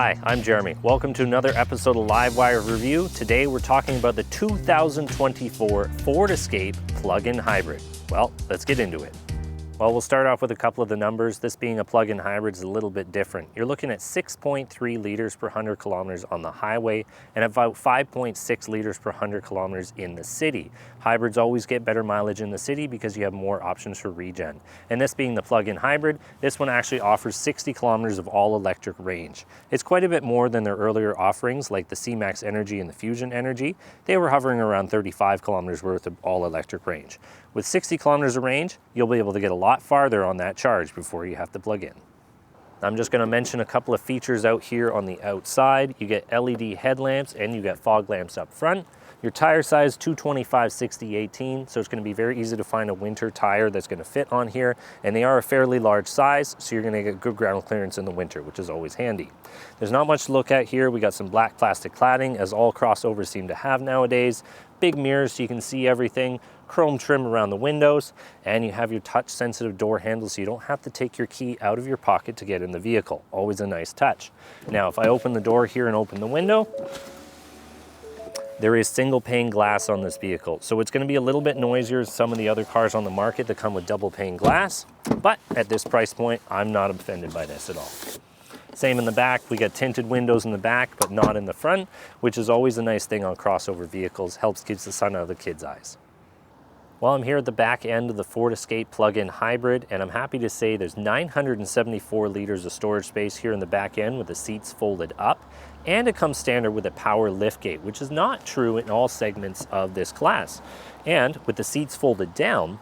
Hi, I'm Jeremy. Welcome to another episode of Livewire Review. Today we're talking about the 2024 Ford Escape plug-in hybrid. Well, let's get into it. Well, we'll start off with a couple of the numbers. This being a plug-in hybrid is a little bit different. You're looking at 6.3 liters per 100 kilometers on the highway and about 5.6 liters per 100 kilometers in the city. Hybrids always get better mileage in the city because you have more options for regen. And this being the plug-in hybrid, this one actually offers 60 kilometers of all-electric range. It's quite a bit more than their earlier offerings like the C-Max Energy and the Fusion Energy. They were hovering around 35 kilometers worth of all-electric range. With 60 kilometers of range, you'll be able to get a lot farther on that charge before you have to plug in. I'm just going to mention a couple of features out here on the outside. You get LED headlamps and you get fog lamps up front. Your tire size 225/60/18, so it's going to be very easy to find a winter tire that's going to fit on here, and they are a fairly large size, so you're going to get good ground clearance in the winter, which is always handy. There's not much to look at here. We got some black plastic cladding, as all crossovers seem to have nowadays. Big mirrors so you can see everything, chrome trim around the windows, and you have your touch sensitive door handle so you don't have to take your key out of your pocket to get in the vehicle. Always a nice touch. Now if I open the door here and open the window, there is single pane glass on this vehicle, so it's going to be a little bit noisier than some of the other cars on the market that come with double pane glass, but at this price point I'm not offended by this at all. Same in the back, we got tinted windows in the back but not in the front, which is always a nice thing on crossover vehicles, helps keep the sun out of the kids' eyes. Well, I'm here at the back end of the Ford Escape plug-in hybrid, and I'm happy to say there's 974 liters of storage space here in the back end with the seats folded up, and it comes standard with a power liftgate, which is not true in all segments of this class. And with the seats folded down,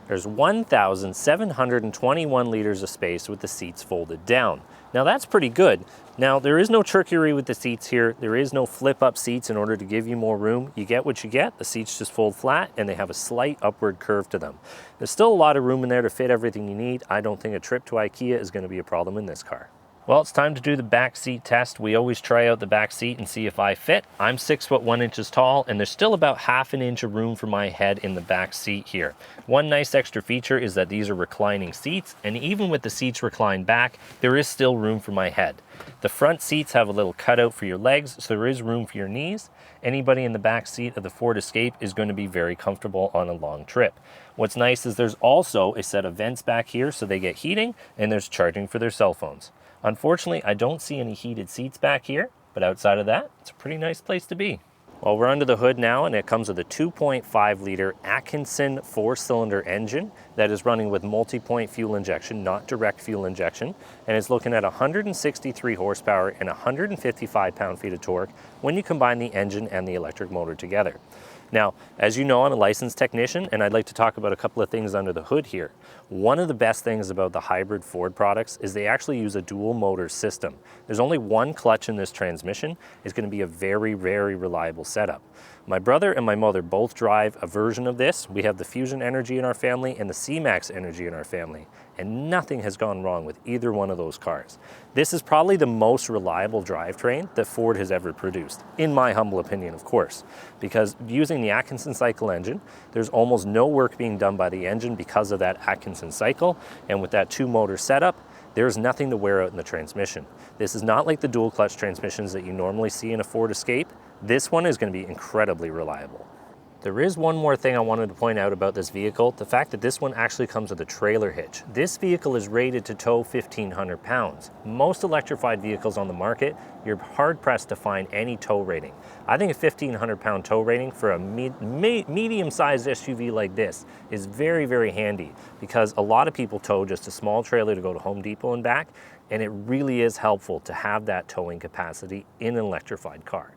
there's 1,721 liters of space with the seats folded down. Now that's pretty good. Now there is no trickery with the seats here. There is no flip up seats in order to give you more room. You get what you get. The seats just fold flat and they have a slight upward curve to them. There's still a lot of room in there to fit everything you need. I don't think a trip to IKEA is going to be a problem in this car. Well, it's time to do the back seat test. We always try out the back seat and see if I fit. I'm 6 foot 1 inches tall, and there's still about half an inch of room for my head in the back seat here. One nice extra feature is that these are reclining seats, and even with the seats reclined back, there is still room for my head. The front seats have a little cutout for your legs, so there is room for your knees. Anybody in the back seat of the Ford Escape is going to be very comfortable on a long trip. What's nice is there's also a set of vents back here so they get heating, and there's charging for their cell phones. Unfortunately, I don't see any heated seats back here, but outside of that, it's a pretty nice place to be. Well, we're under the hood now, and it comes with a 2.5 liter Atkinson 4-cylinder engine that is running with multi-point fuel injection, not direct fuel injection, and it's looking at 163 horsepower and 155 pound-feet of torque when you combine the engine and the electric motor together. Now, as you know, I'm a licensed technician, and I'd like to talk about a couple of things under the hood here. One of the best things about the hybrid Ford products is they actually use a dual motor system. There's only one clutch in this transmission. It's going to be a very, very reliable setup. My brother and my mother both drive a version of this. We have the Fusion Energy in our family and the C-Max Energy in our family, and nothing has gone wrong with either one of those cars. This is probably the most reliable drivetrain that Ford has ever produced, in my humble opinion, of course, because using the Atkinson cycle engine, there's almost no work being done by the engine because of that Atkinson cycle, and with that two-motor setup, there's nothing to wear out in the transmission. This is not like the dual clutch transmissions that you normally see in a Ford Escape. This one is going to be incredibly reliable. There is one more thing I wanted to point out about this vehicle, the fact that this one actually comes with a trailer hitch. This vehicle is rated to tow 1,500 pounds. Most electrified vehicles on the market, you're hard-pressed to find any tow rating. I think a 1,500 pound tow rating for a medium-sized SUV like this is very, very handy because a lot of people tow just a small trailer to go to Home Depot and back, and it really is helpful to have that towing capacity in an electrified car.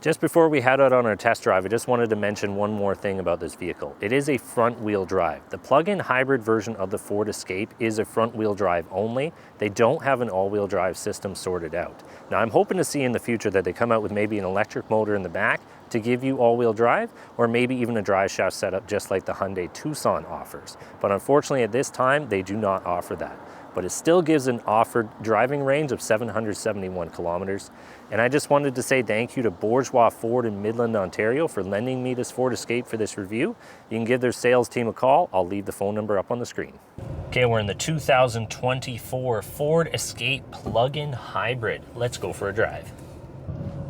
Just before we head out on our test drive, I just wanted to mention one more thing about this vehicle. It is a front-wheel drive. The plug-in hybrid version of the Ford Escape is a front-wheel drive only. They don't have an all-wheel drive system sorted out. Now, I'm hoping to see in the future that they come out with maybe an electric motor in the back to give you all-wheel drive, or maybe even a drive shaft setup just like the Hyundai Tucson offers. But unfortunately, at this time, they do not offer that. But it still gives an offered driving range of 771 kilometers. And I just wanted to say thank you to Bourgeois Ford in Midland, Ontario for lending me this Ford Escape for this review. You can give their sales team a call. I'll leave the phone number up on the screen. Okay, we're in the 2024 Ford Escape plug-in hybrid. Let's go for a drive.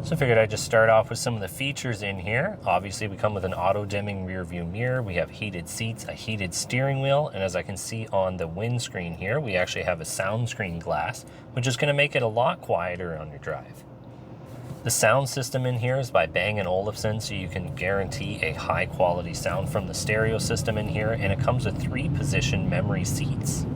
So I figured I'd just start off with some of the features in here. Obviously, we come with an auto-dimming rear view mirror. We have heated seats, a heated steering wheel, and as I can see on the windscreen here, we actually have a sound screen glass, which is going to make it a lot quieter on your drive. The sound system in here is by Bang & Olufsen, so you can guarantee a high quality sound from the stereo system in here, and it comes with 3-position memory seats.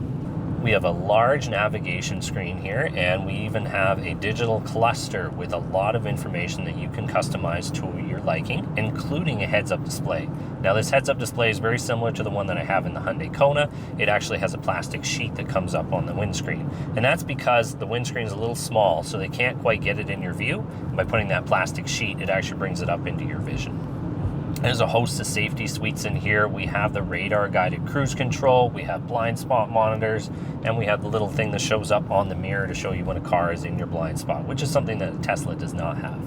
We have a large navigation screen here, and we even have a digital cluster with a lot of information that you can customize to your liking, including a heads-up display. Now this heads-up display is very similar to the one that I have in the Hyundai Kona. It actually has a plastic sheet that comes up on the windscreen, and that's because the windscreen is a little small, so they can't quite get it in your view. By putting that plastic sheet, it actually brings it up into your vision. There's a host of safety suites in here. We have the radar guided cruise control, we have blind spot monitors, and we have the little thing that shows up on the mirror to show you when a car is in your blind spot, which is something that Tesla does not have.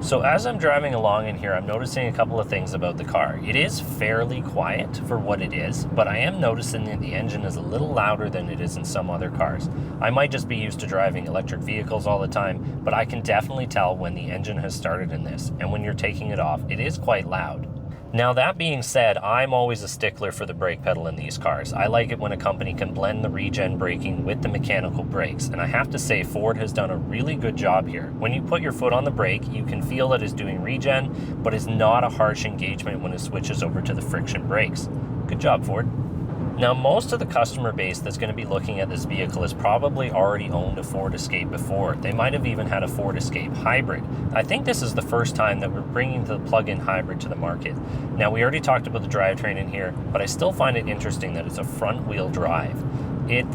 So as I'm driving along in here, I'm noticing a couple of things about the car. It is fairly quiet for what it is, but I am noticing that the engine is a little louder than it is in some other cars. I might just be used to driving electric vehicles all the time, but I can definitely tell when the engine has started in this, and when you're taking it off, it is quite loud. Now that being said, I'm always a stickler for the brake pedal in these cars. I like it when a company can blend the regen braking with the mechanical brakes, and I have to say Ford has done a really good job here. When you put your foot on the brake, you can feel that it's doing regen, but it's not a harsh engagement when it switches over to the friction brakes. Good job, Ford. Now, most of the customer base that's going to be looking at this vehicle has probably already owned a Ford Escape before. They might have even had a Ford Escape hybrid. I think this is the first time that we're bringing the plug-in hybrid to the market. Now, we already talked about the drivetrain in here, but I still find it interesting that it's a front-wheel drive.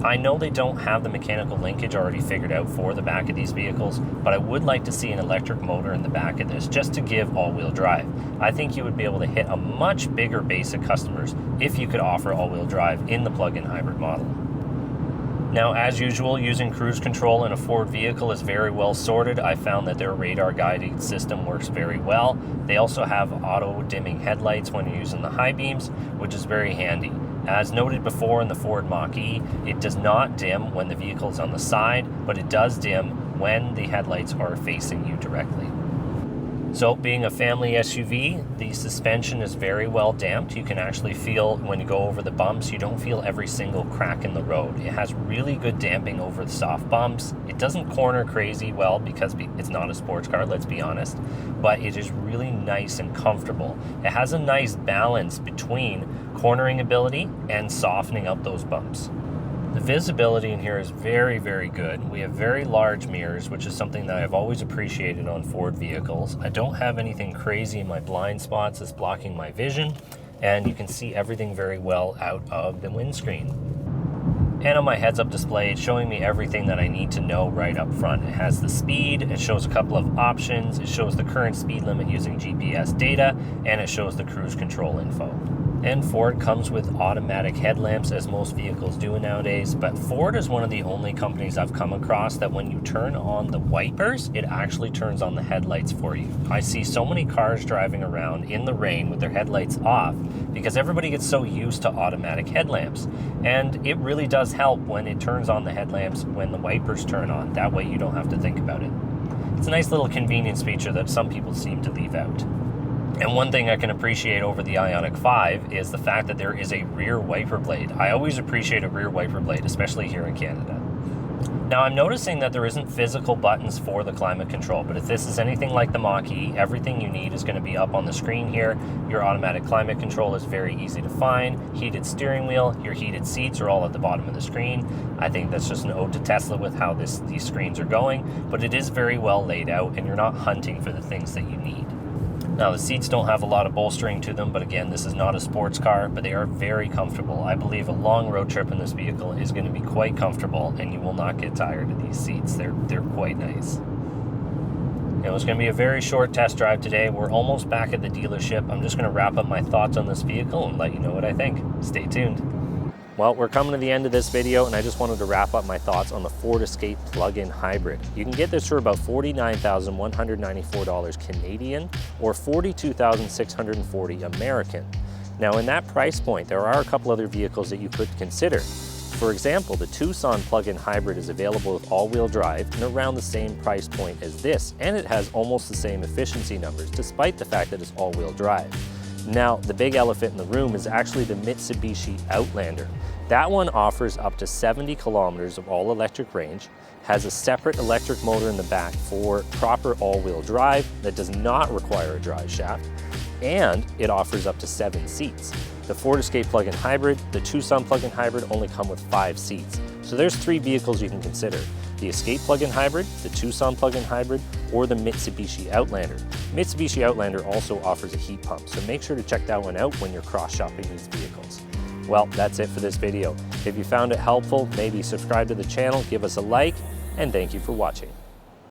I know they don't have the mechanical linkage already figured out for the back of these vehicles, but I would like to see an electric motor in the back of this just to give all-wheel drive. I think you would be able to hit a much bigger base of customers if you could offer all-wheel drive in the plug-in hybrid model. Now, as usual, using cruise control in a Ford vehicle is very well sorted. I found that their radar guided system works very well. They also have auto-dimming headlights when you're using the high beams, which is very handy. As noted before in the Ford Mach-E, it does not dim when the vehicle is on the side, but it does dim when the headlights are facing you directly. So being a family SUV, the suspension is very well damped. You can actually feel when you go over the bumps, you don't feel every single crack in the road. It has really good damping over the soft bumps. It doesn't corner crazy well because it's not a sports car, let's be honest, but it is really nice and comfortable. It has a nice balance between cornering ability and softening up those bumps. The visibility in here is very, very good. We have very large mirrors, which is something that I've always appreciated on Ford vehicles. I don't have anything crazy in my blind spots that's blocking my vision, and you can see everything very well out of the windscreen. And on my heads-up display, it's showing me everything that I need to know right up front. It has the speed, it shows a couple of options, it shows the current speed limit using GPS data, and it shows the cruise control info. And Ford comes with automatic headlamps, as most vehicles do nowadays, but Ford is one of the only companies I've come across that when you turn on the wipers, it actually turns on the headlights for you. I see so many cars driving around in the rain with their headlights off because everybody gets so used to automatic headlamps. And it really does help when it turns on the headlamps when the wipers turn on. That way you don't have to think about it. It's a nice little convenience feature that some people seem to leave out. And one thing I can appreciate over the Ioniq 5 is the fact that there is a rear wiper blade. I always appreciate a rear wiper blade, especially here in Canada. Now I'm noticing that there isn't physical buttons for the climate control, but if this is anything like the Mach-E, everything you need is going to be up on the screen here. Your automatic climate control is very easy to find. Heated steering wheel, your heated seats are all at the bottom of the screen. I think that's just an ode to Tesla with how these screens are going, but it is very well laid out and you're not hunting for the things that you need. Now the seats don't have a lot of bolstering to them, but again, this is not a sports car, but they are very comfortable. I believe a long road trip in this vehicle is going to be quite comfortable and you will not get tired of these seats. They're quite nice. It was going to be a very short test drive today. We're almost back at the dealership. I'm just going to wrap up my thoughts on this vehicle and let you know what I think. Stay tuned. Well, we're coming to the end of this video, and I just wanted to wrap up my thoughts on the Ford Escape plug-in hybrid. You can get this for about $49,194 Canadian or $42,640 American. Now, in that price point, there are a couple other vehicles that you could consider. For example, the Tucson plug-in hybrid is available with all-wheel drive and around the same price point as this, and it has almost the same efficiency numbers, despite the fact that it's all-wheel drive. Now, the big elephant in the room is actually the Mitsubishi Outlander. That one offers up to 70 kilometers of all-electric range, has a separate electric motor in the back for proper all-wheel drive that does not require a drive shaft, and it offers up to 7 seats. The Ford Escape plug-in hybrid, the Tucson plug-in hybrid only come with 5 seats. So there's 3 vehicles you can consider: the Escape plug-in hybrid, the Tucson plug-in hybrid, or the Mitsubishi Outlander. Mitsubishi Outlander also offers a heat pump, so make sure to check that one out when you're cross-shopping these vehicles. Well, that's it for this video. If you found it helpful, maybe subscribe to the channel, give us a like, and thank you for watching.